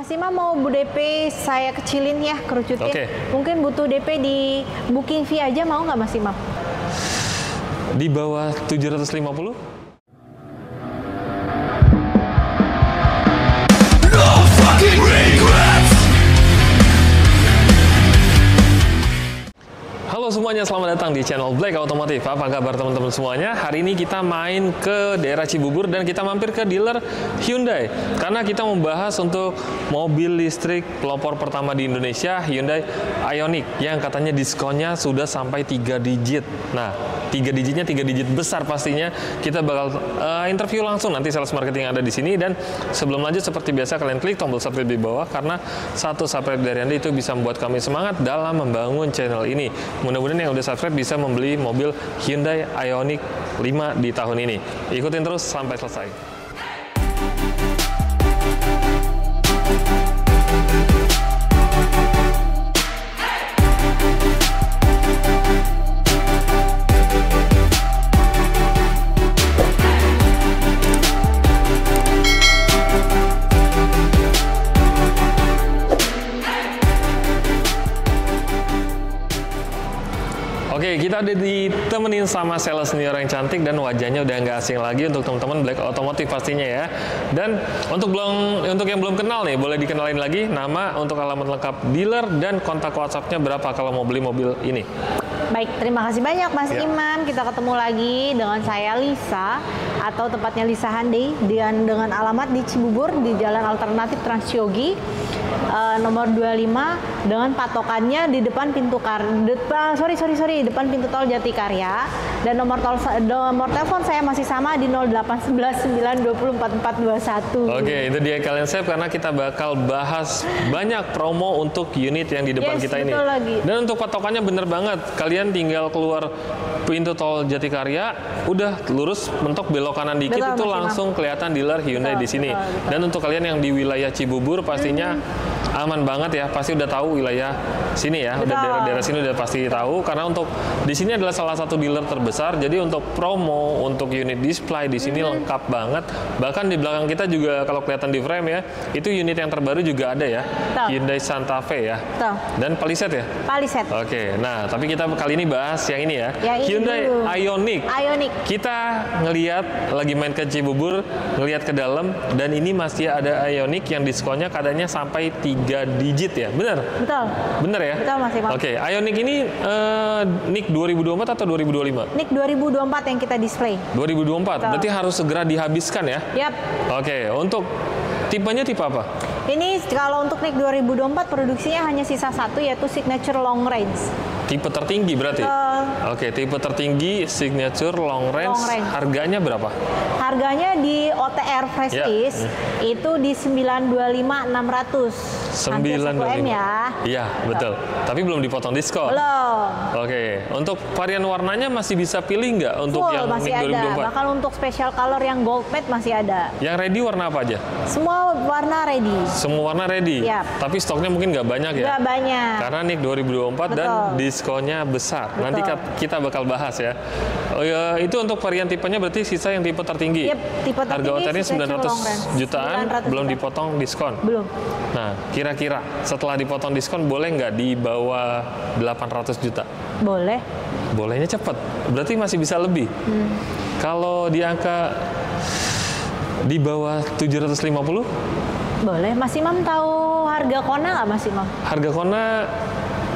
Mas Imam mau DP saya kecilin ya kerucutin. Oke. Mungkin butuh DP di booking fee aja, mau nggak Mas Imam? Di bawah 750? Halo semuanya, selamat datang di channel Black Automotive. Apa kabar teman-teman semuanya? Hari ini kita main ke daerah Cibubur dan kita mampir ke dealer Hyundai karena kita membahas untuk mobil listrik pelopor pertama di Indonesia, Hyundai Ioniq, yang katanya diskonnya sudah sampai 3 digit. Nah, 3 digitnya 3 digit besar pastinya. Kita bakal interview langsung nanti sales marketing yang ada di sini. Dan sebelum lanjut, seperti biasa kalian klik tombol subscribe di bawah karena satu subscribe dari Anda itu bisa membuat kami semangat dalam membangun channel ini. Mudah-mudahan yang udah subscribe bisa membeli mobil Hyundai Ioniq 5 di tahun ini. Ikutin terus sampai selesai. Oke, kita udah ditemenin sama sales senior yang cantik dan wajahnya udah nggak asing lagi untuk teman-teman Black Automotive pastinya ya. Dan untuk yang belum kenal nih, boleh dikenalin lagi nama, untuk alamat lengkap dealer, dan kontak WhatsApp-nya berapa kalau mau beli mobil ini. Baik, terima kasih banyak Mas Imam. Kita ketemu lagi dengan saya Lisa, atau tepatnya Lisa Handai, dengan alamat di Cibubur di Jalan Alternatif Transyogi, nomor 25, dengan patokannya di depan pintu depan pintu tol Jatikarya. Dan nomor telepon saya masih sama di 0811 920 4421. Oke, itu dia, kalian save karena kita bakal bahas banyak promo untuk unit yang di depan kita ini. Lagi. Dan untuk patokannya bener banget, kalian tinggal keluar pintu tol Jatikarya, udah lurus mentok belok kanan dikit, betul, itu langsung kelihatan dealer Hyundai di sini. Betul. Dan untuk kalian yang di wilayah Cibubur pastinya aman banget ya, pasti udah tahu wilayah sini ya, udah daerah-daerah sini udah pasti tahu karena untuk di sini adalah salah satu dealer terbesar. Jadi untuk promo, untuk unit display di sini lengkap banget. Bahkan di belakang kita juga kalau kelihatan di frame ya, itu unit yang terbaru juga ada ya, Hyundai Santa Fe ya, dan Palisade ya. Palisade. Oke, nah tapi kita kali ini bahas yang ini ya, Hyundai Ioniq. Kita ngelihat lagi main ke Cibubur, ngelihat ke dalam, dan ini masih ada Ioniq yang diskonnya katanya sampai 3 digit ya, benar? Betul. Benar ya? Betul Mas Imam. Oke, Ioniq ini NIK 2024 atau 2025? NIK 2024 yang kita display. 2024, betul. Berarti harus segera dihabiskan ya? Yap. Oke, untuk tipenya tipe apa? Ini kalau untuk NIK 2024 produksinya hanya sisa satu, yaitu Signature Long Range. Tipe tertinggi berarti? Oke, tipe tertinggi Signature Long Range. Harganya berapa? Harganya di OTR Prestige itu di 925.600. 925 ya. Iya, betul. Tapi belum dipotong diskon. Belum. Oke, untuk varian warnanya masih bisa pilih nggak untuk yang masih NIK 2024? Ada. Bahkan untuk special color yang gold matte masih ada. Yang ready warna apa aja? Semua warna ready. Semua warna ready. Yap. Tapi stoknya mungkin nggak banyak ya? Nggak banyak. Karena NIK 2024 betul. Dan diskonnya besar. Betul. Nanti kita bakal bahas ya. Oh ya, itu untuk varian tipenya berarti sisa yang tipe tertinggi. Yep, tipe tertinggi. Harga OTR-nya 900 jutaan, belum dipotong diskon. Belum. Nah, kira-kira setelah dipotong diskon boleh nggak di bawah 800 juta? Boleh. Bolehnya cepat. Berarti masih bisa lebih. Kalau di angka di bawah 750? Boleh. Mas Imam tahu harga Kona nggak Mas Imam? Harga Kona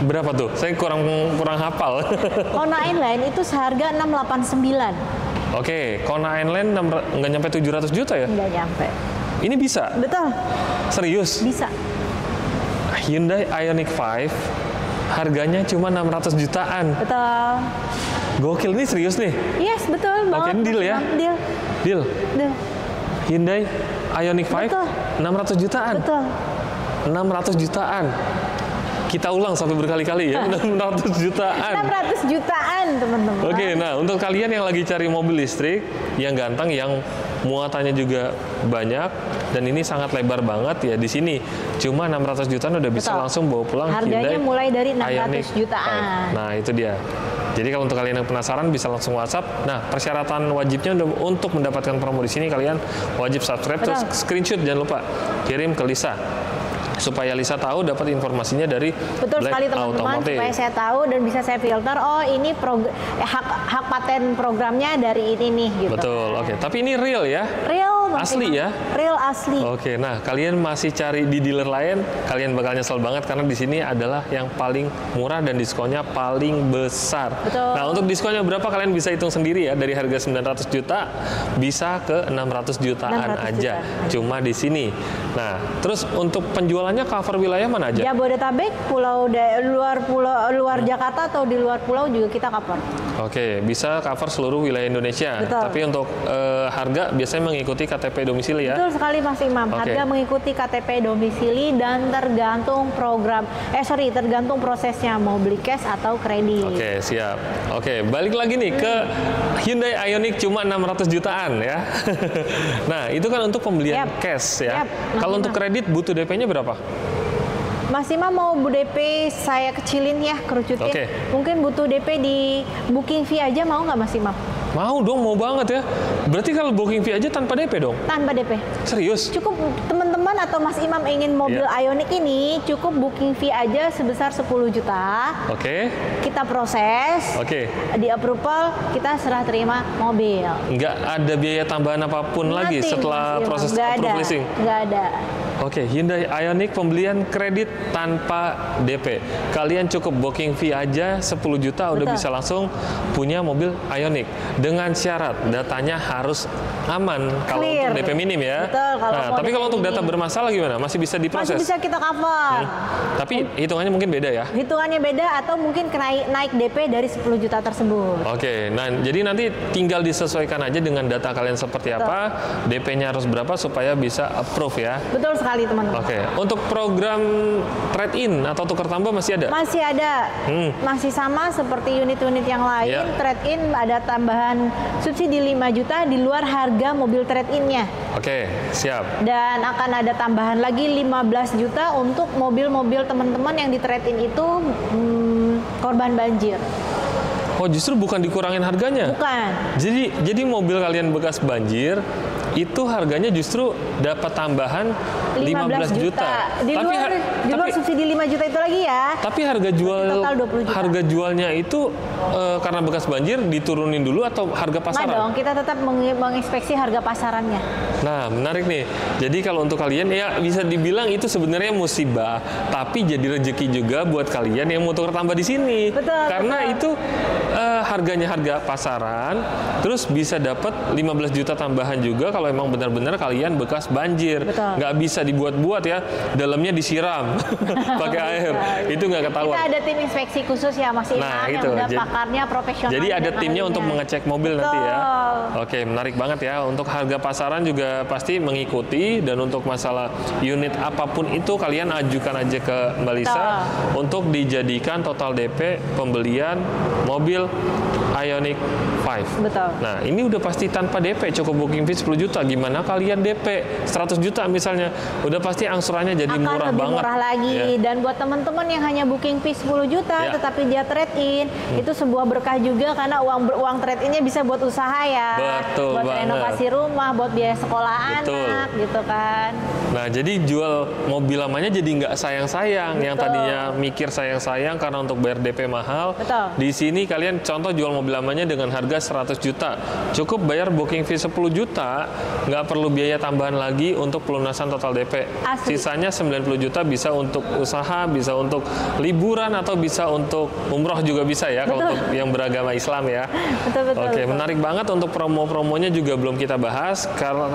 berapa tuh? Saya kurang hafal. Kona Inline itu seharga 689. Oke, Kona Inline nggak nyampe 700 juta ya? Nggak nyampe. Ini bisa? Betul. Serius? Bisa. Hyundai Ioniq 5 harganya cuma 600 jutaan. Betul. Gokil, ini serius nih? Yes, betul banget. Oke, deal ya? Deal. Hyundai Ioniq 5 betul. 600 jutaan. Betul. 600 jutaan. Kita ulang sampai berkali-kali ya, 600 jutaan. 600 jutaan, teman-teman. Oke, nah untuk kalian yang lagi cari mobil listrik yang ganteng, yang muatannya juga banyak, dan ini sangat lebar banget ya di sini. Cuma 600 jutaan udah bisa langsung bawa pulang. Harganya Hyundai mulai dari 600 Ioniq jutaan. Nah, itu dia. Jadi kalau untuk kalian yang penasaran bisa langsung WhatsApp. Nah, persyaratan wajibnya untuk mendapatkan promo di sini kalian wajib subscribe, terus screenshot, jangan lupa kirim ke Lisa. supaya Lisa tahu dapat informasinya dari Betul Black sekali teman-teman, Automotive. supaya saya tahu dan bisa saya filter, oh ini hak paten programnya dari ini nih gitu. Betul, kan. oke. Tapi ini real ya? Real Mas Asli Imam. ya? Real asli. Oke, nah kalian masih cari di dealer lain, kalian bakal nyesel banget karena di sini adalah yang paling murah dan diskonnya paling besar. Betul. Nah, untuk diskonnya berapa kalian bisa hitung sendiri ya, dari harga 900 juta bisa ke 600 jutaan 600 aja. juta. Cuma di sini. Nah, terus untuk penjualannya cover wilayah mana aja? Jabodetabek, luar Jakarta atau di luar pulau juga kita cover. Oke, bisa cover seluruh wilayah Indonesia. Betul. Tapi untuk harga biasanya mengikuti KTP domisili ya. Betul sekali Mas Imam. Oke. Harga mengikuti KTP domisili dan tergantung tergantung prosesnya mau beli cash atau kredit. Oke, siap. Oke, balik lagi nih ke Hyundai Ioniq cuma 600 jutaan ya. Nah, itu kan untuk pembelian Yap. cash ya. Yap, Mas Kalau untuk Imam. kredit butuh DP-nya berapa? Mas Imam mau DP saya kecilin ya, kerucutin. Oke. Mungkin butuh DP di booking fee aja, mau nggak Mas Imam? Mau dong, mau banget ya. Berarti kalau booking fee aja tanpa DP dong? Tanpa DP. Serius? Cukup teman-teman atau Mas Imam ingin mobil Iya. Ioniq ini, cukup booking fee aja sebesar 10 juta. Oke. Kita proses, Oke. di approval, kita serah terima mobil. Nggak ada biaya tambahan apapun lagi Nothing, setelah Mas Imam. proses Nggak approve ada, leasing? nggak ada. Oke, Hyundai Ioniq pembelian kredit tanpa DP. Kalian cukup booking fee aja 10 juta udah Betul. bisa langsung punya mobil Ioniq. Dengan syarat datanya harus aman kalau Clear. untuk DP minim ya. Betul, kalau Nah, mau tapi DP kalau untuk data minim. bermasalah gimana? Masih bisa diproses? Masih bisa kita cover. Tapi hitungannya mungkin beda ya. Hitungannya beda atau mungkin naik DP dari 10 juta tersebut. Oke, nah jadi nanti tinggal disesuaikan aja dengan data kalian seperti Betul. apa, DP-nya harus berapa supaya bisa approve ya. Betul sekali teman-teman. Oke, untuk program trade-in atau tukar tambah masih ada? Masih ada, masih sama seperti unit-unit yang lain. Ya. Trade-in ada tambahan subsidi 5 juta di luar harga mobil trade-innya. Oke, siap. Dan akan ada tambahan lagi 15 juta untuk mobil-mobil teman-teman yang di trade-in itu korban banjir. Oh, justru bukan dikurangin harganya. Bukan. Jadi mobil kalian bekas banjir itu harganya justru dapat tambahan 15 juta. Di luar subsidi 5 juta itu lagi ya. Tapi harga total 20 juta. harga jualnya itu karena bekas banjir diturunin dulu atau harga Nggak pasaran? dong, kita tetap menginspeksi harga pasarannya. Nah, menarik nih. Jadi kalau untuk kalian ya bisa dibilang itu sebenarnya musibah, tapi jadi rezeki juga buat kalian yang mau tukar tambah di sini. Betul, Karena betul. itu harganya harga pasaran, terus bisa dapat 15 juta tambahan juga kalau emang benar-benar kalian bekas banjir. Betul. Nggak bisa dibuat-buat ya, dalamnya disiram pakai air. Itu nggak ketahuan. Kita ada tim inspeksi khusus ya Mas Imam Nah, yang itu. udah Jadi- pakarnya profesional. Jadi ada dan timnya ahlinya. untuk mengecek mobil nanti ya. Betul. Oke, menarik banget ya. Untuk harga pasaran juga pasti mengikuti, dan untuk masalah unit apapun itu kalian ajukan aja ke Mbak Lisa untuk dijadikan total DP pembelian mobil Ioniq 5. Betul. Nah, ini udah pasti tanpa DP, cukup booking fee 10 juta. Gimana kalian DP 100 juta misalnya? Udah pasti angsurannya jadi Akan murah lebih banget. murah lagi. Ya. Dan buat teman-teman yang hanya booking fee 10 juta Ya. tetapi dia trade-in, itu sebuah berkah juga karena uang trade-innya bisa buat usaha ya. Betul buat banget. renovasi rumah, buat biaya sekolah Betul. anak gitu kan. Nah, jadi jual mobil lamanya jadi nggak sayang-sayang. Yang Betul. tadinya mikir sayang-sayang karena untuk bayar DP mahal. Betul. Di sini kalian contoh jual mobil lamanya dengan harga 100 juta. Cukup bayar booking fee 10 juta, nggak perlu biaya tambahan lagi untuk pelunasan total DP. Asli. Sisanya 90 juta bisa untuk usaha, bisa untuk liburan, atau bisa untuk umroh juga bisa ya, kalau Betul. untuk yang beragama Islam ya. Betul. Oke, betul. menarik banget. Untuk promo-promonya juga belum kita bahas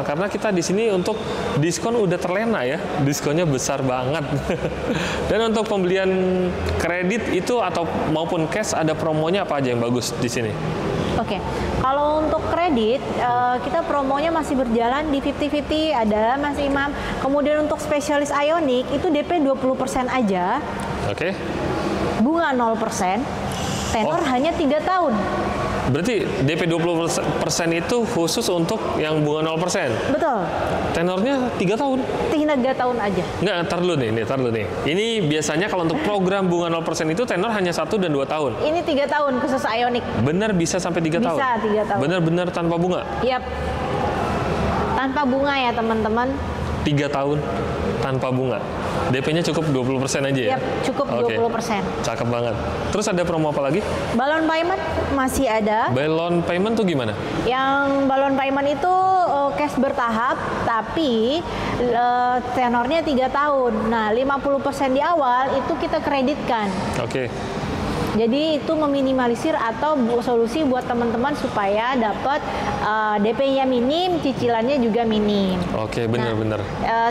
karena kita di sini untuk diskon udah terlena ya. Diskonnya besar banget. Dan untuk pembelian kredit itu atau maupun cash ada promonya apa aja yang bagus di sini? Oke, kalau untuk kredit kita promonya masih berjalan di 50-50 ada Mas Imam. Kemudian untuk spesialis Ioniq itu DP 20% aja, Oke. bunga 0%, tenor hanya 3 tahun. Berarti DP 20% itu khusus untuk yang bunga 0%. Betul, Tenornya 3 tahun. 3 tahun aja. Nggak, ntar dulu nih. Ini biasanya kalau untuk program bunga 0% itu tenor hanya 1 dan 2 tahun. Ini 3 tahun khusus Ioniq. Benar bisa sampai 3 tahun? Bisa 3 tahun. Benar-benar tanpa bunga? Yap. Tanpa bunga ya teman-teman. 3 tahun tanpa bunga. DP-nya cukup 20% aja ya? Yap, cukup Oke. 20%. Cakep banget. Terus ada promo apa lagi? Balon payment masih ada. Balon payment tuh gimana? Yang balon payment itu cash bertahap, tapi tenornya 3 tahun. Nah, 50% di awal itu kita kreditkan. Oke. Jadi itu meminimalisir atau solusi buat teman-teman supaya dapat DP-nya minim, cicilannya juga minim. Oke, benar-benar.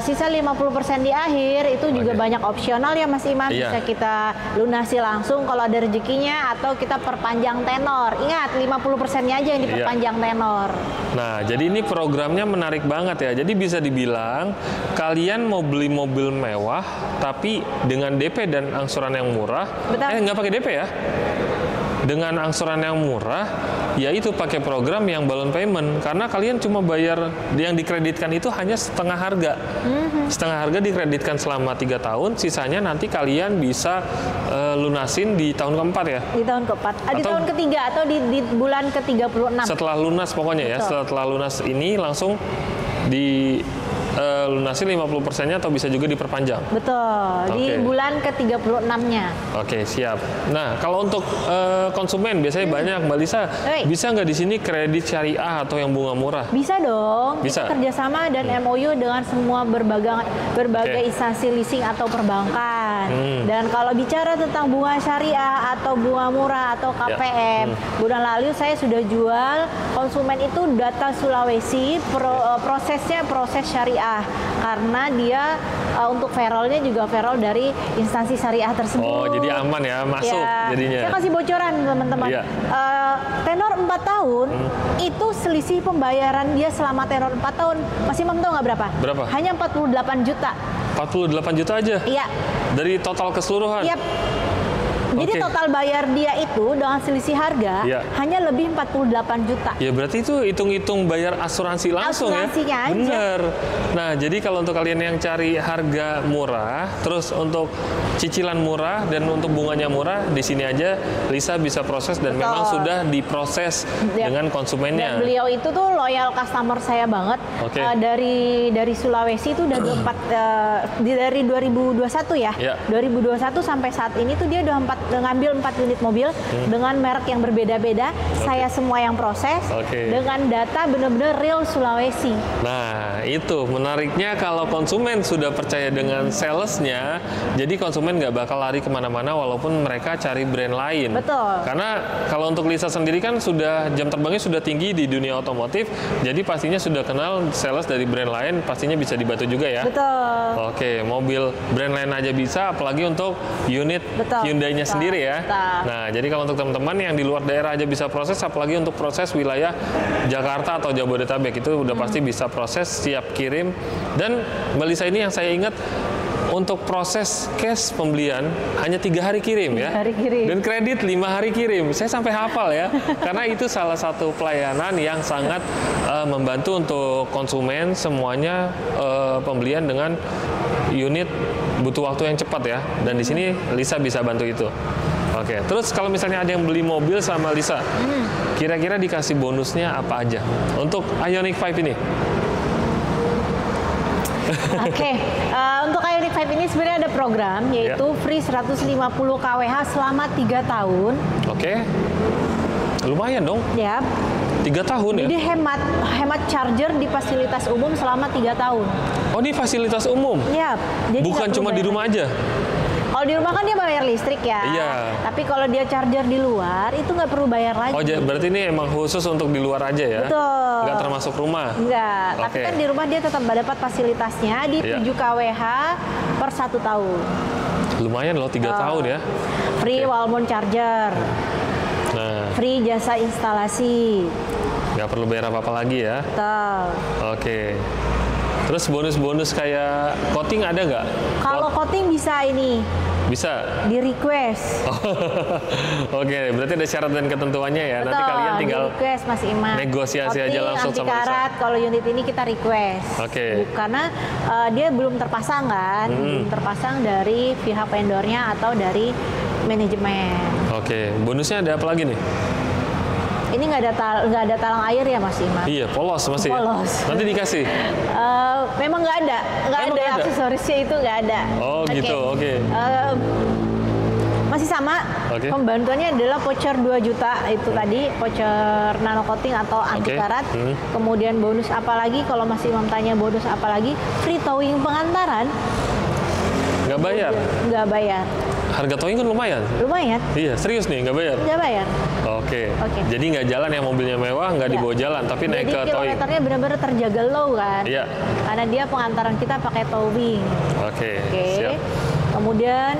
Sisa 50% di akhir itu juga Oke. banyak opsional ya Mas Imam. Iya. Bisa kita lunasi langsung kalau ada rezekinya atau kita perpanjang tenor. Ingat 50%-nya aja yang diperpanjang tenor. Nah, jadi ini programnya menarik banget ya. Jadi bisa dibilang kalian mau beli mobil mewah tapi dengan DP dan angsuran yang murah. Betul. Nggak pakai DP ya. Dengan angsuran yang murah, yaitu pakai program yang balon payment. Karena kalian cuma bayar yang dikreditkan itu hanya setengah harga. Setengah harga dikreditkan selama 3 tahun, sisanya nanti kalian bisa lunasin di tahun keempat ya. Di tahun keempat, di Atau- tahun ketiga atau di bulan ke-36. Setelah lunas pokoknya ya, Betul. setelah lunas ini langsung di lunasin 50%-nya atau bisa juga diperpanjang. Betul, di Oke. bulan ke-36-nya. Oke, siap. Nah, kalau untuk konsumen biasanya banyak, Mbak Lisa, Oi. bisa nggak di sini kredit syariah atau yang bunga murah? Bisa dong, Bisa. kita kerjasama dan MOU dengan semua berbagai Oke. instansi leasing atau perbankan. Hmm. Dan kalau bicara tentang bunga syariah atau bunga murah atau KPM, bulan lalu saya sudah jual konsumen itu data Sulawesi, prosesnya proses syariah karena dia untuk payroll-nya juga payroll dari instansi syariah tersebut. Oh, jadi aman ya, masuk Ya, jadinya. saya kasih bocoran teman-teman. Iya. Tenor 4 tahun itu selisih pembayaran dia selama tenor 4 tahun. Mas Imam tahu nggak berapa? Berapa? Hanya 48 juta. 48 juta aja? Iya. Dari total keseluruhan? Yap. Jadi Oke. total bayar dia itu dengan selisih harga Iya. hanya lebih 48 juta. Ya berarti itu hitung-hitung bayar asuransi langsung Asuransinya ya? aja. Bener. Nah, jadi kalau untuk kalian yang cari harga murah, terus untuk cicilan murah dan untuk bunganya murah, di sini aja Lisa bisa proses dan Betul. memang sudah diproses Ya. dengan konsumennya. Dan beliau itu tuh loyal customer saya banget. Oke. Dari Sulawesi itu udah dari 2021 ya. Ya. 2021 sampai saat ini tuh dia udah ngambil 4 unit mobil dengan merek yang berbeda-beda. Saya semua yang proses Oke. dengan data bener-bener real Sulawesi. Nah, itu menariknya kalau konsumen sudah percaya dengan salesnya, jadi konsumen nggak bakal lari kemana-mana walaupun mereka cari brand lain. Betul. Karena kalau untuk Lisa sendiri kan sudah jam terbangnya sudah tinggi di dunia otomotif, jadi pastinya sudah kenal sales dari brand lain, pastinya bisa dibantu juga ya. Betul. Oke, mobil brand lain aja bisa, apalagi untuk unit Betul. Hyundai-nya Betul. sendiri ya. Betul. Nah, jadi kalau untuk teman-teman yang di luar daerah aja bisa proses, apalagi untuk proses wilayah Jakarta atau Jabodetabek itu udah pasti bisa proses, siap kirim. Dan Mbak Lisa ini yang saya ingat untuk proses cash pembelian hanya 3 hari kirim ya. 3 hari kirim. Dan kredit 5 hari kirim. Saya sampai hafal ya. Karena itu salah satu pelayanan yang sangat membantu untuk konsumen semuanya pembelian dengan unit butuh waktu yang cepat ya. Dan di sini Lisa bisa bantu itu. Oke, terus kalau misalnya ada yang beli mobil sama Lisa, kira-kira dikasih bonusnya apa aja untuk Ioniq 5 ini? Oke, untuk Ioniq 5 ini sebenarnya ada program yaitu free 150 kWh selama 3 tahun. Oke, lumayan dong, Ya. 3 tahun ya? Jadi hemat charger di fasilitas umum selama 3 tahun. Oh, ini fasilitas umum? Ya. Jadi Bukan nggak perlu cuma di bayar rumah lagi. aja? Kalau di rumah kan dia bayar listrik ya. Iya. Tapi kalau dia charger di luar itu nggak perlu bayar lagi. Oh, berarti ini emang khusus untuk di luar aja ya? Betul. Nggak termasuk rumah? Enggak, tapi Oke. kan di rumah dia tetap dapat fasilitasnya di Iya. 7 kWh per 1 tahun. Lumayan loh, 3 tahun ya? Free Oke. wall mount charger, Nah, free jasa instalasi. nggak perlu bayar apa-apa lagi ya? Betul. Oke. Terus bonus-bonus kayak coating ada nggak? Kalau coating bisa ini Bisa? di request. Oke, berarti ada syarat dan ketentuannya ya. Nanti kalian tinggal di request Mas Iman. negosiasi aja langsung anti sama Lisa. karat, kalau unit ini kita request. Oke. Karena dia belum terpasang kan, belum terpasang dari pihak vendornya atau dari manajemen. Oke, bonusnya ada apa lagi nih? Ini nggak ada talang air ya Mas Imam? Iya, polos masih. Polos. Ya? Nanti dikasih. Memang nggak ada aksesorisnya itu nggak ada. Oh gitu, oke. Masih sama. Oke. Pembantuannya adalah voucher 2 juta itu tadi, voucher nano coating atau anti karat. Kemudian bonus apa lagi? Kalau Mas Imam tanya bonus apa lagi? Free towing pengantaran. Nggak bayar? Nggak bayar. Harga towing kan lumayan. Lumayan. Iya, serius nih, nggak bayar? Nggak bayar. Oke. Jadi nggak jalan yang mobilnya mewah, nggak dibawa jalan, tapi naik ke towing. Jadi kilometernya benar-benar terjaga low kan? Iya. Karena dia pengantaran kita pakai towing. Oke. Siap. Kemudian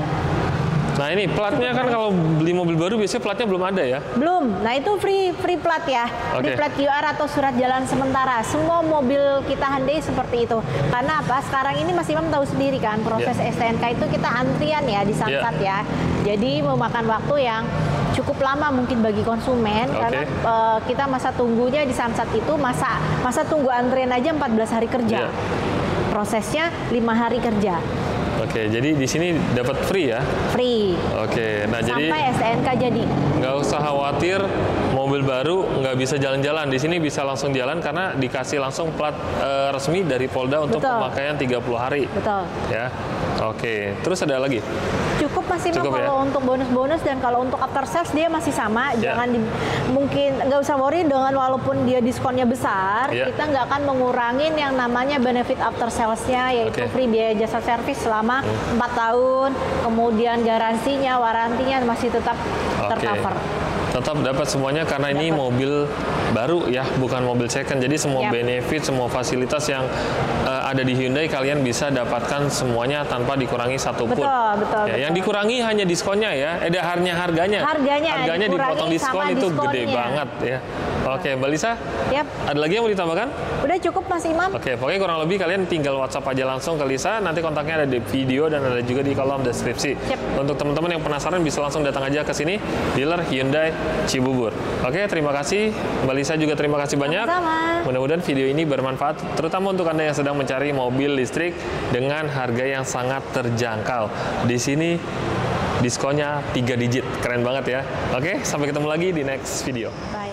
nah ini platnya kan kalau beli mobil baru biasanya platnya belum ada ya? Belum. Nah itu free plat ya. Free plat QR atau surat jalan sementara. Semua mobil kita Hyundai seperti itu. Karena apa? Sekarang ini Mas Imam tahu sendiri kan proses STNK itu kita antrian ya di Samsat ya. Jadi memakan waktu yang cukup lama mungkin bagi konsumen karena kita masa tunggunya di Samsat itu masa tunggu antrian aja 14 hari kerja. Prosesnya 5 hari kerja. Oke, jadi di sini dapat free ya? Free. Oke, nah sampai jadi STNK jadi. Nggak usah khawatir mobil baru nggak bisa jalan-jalan. Di sini bisa langsung jalan karena dikasih langsung plat resmi dari Polda untuk pemakaian 30 hari. Betul. Ya, oke. Terus ada lagi? Cukup masih kalau ya? untuk bonus-bonus dan kalau untuk after sales dia masih sama. Jangan mungkin nggak usah worry dengan walaupun dia diskonnya besar, kita nggak akan mengurangin yang namanya benefit after salesnya yaitu free biaya jasa servis selama 4 tahun, kemudian garansinya, warantinya masih tetap tercover. Tetap dapat semuanya karena ini mobil baru ya, bukan mobil second. Jadi semua benefit, semua fasilitas yang ada di Hyundai kalian bisa dapatkan semuanya tanpa dikurangi satupun. Betul. Yang dikurangi hanya diskonnya ya. Harganya dipotong diskon itu gede banget ya. Oke, Mbak Lisa. Ada lagi yang mau ditambahkan? Udah cukup Mas Imam. Oke, pokoknya kurang lebih kalian tinggal WhatsApp aja langsung ke Lisa. Nanti kontaknya ada di video dan ada juga di kolom deskripsi. Untuk teman-teman yang penasaran bisa langsung datang aja ke sini, dealer Hyundai Cibubur. Oke, terima kasih Mbak Lisa, juga terima kasih banyak. Mudah-mudahan video ini bermanfaat, terutama untuk Anda yang sedang mencari mobil listrik dengan harga yang sangat terjangkau. Di sini diskonnya 3 digit, keren banget ya. Oke, sampai ketemu lagi di next video. Bye.